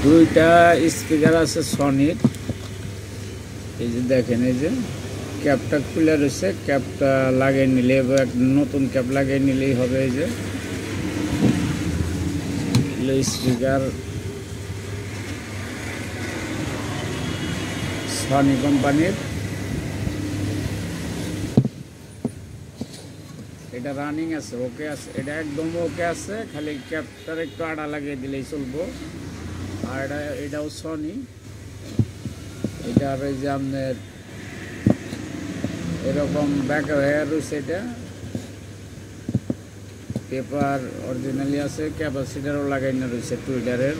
দুইটা স্পিকার আছে সনির। এই যে দেখেন, এই যে ক্যাপটা খুলে রয়েছে, ক্যাপটা লাগিয়ে নিলে নতুন ক্যাপ লাগিয়ে নিলেই হবে। এই যে স্পিকার সনি কোম্পানির, এটা রানিং আছে, ওকে আছে, এটা একদম ওকে আছে, খালি ক্যাপটার একটু আড়া লাগিয়ে দিলেই চলবো। আর এটাও সনি। এটার এই যে আপনার এরকম ব্যাক হয়ে রয়েছে, এটা পেপার অরিজিনালি আছে, ক্যাপাসিটারও লাগাইনা রয়েছে টুইটারের।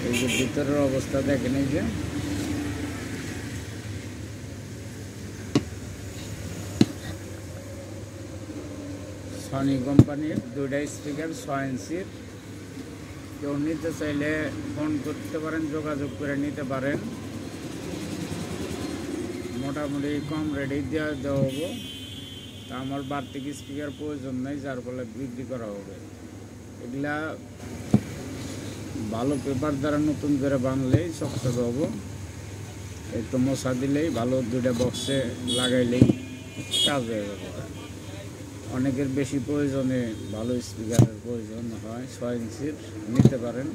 এই যে ভিতরের অবস্থা দেখেন, এই যে সনি কোম্পানির দুইটা স্পিকার 6 ইঞ্চির। কেউ নিতে চাইলে ফোন করতে পারেন, যোগাযোগ করে নিতে পারেন। মোটামুটি কম রেটে দেওয়া হবো। তা আমার বাড়তি স্পিকার প্রয়োজন নেই, যার ফলে বিক্রি করা হবে। এগুলা ভালো পেপার দ্বারা নতুন করে বানলেই শক্ত হবো, একটু মশা দিলেই ভালো, দুইটা বক্সে লাগাইলেই কাজ হয়ে যাবে। অনেকের বেশি প্রয়োজনে ভালো স্পিকারের প্রয়োজন হয়, 6 ইঞ্চির নিতে পারেন।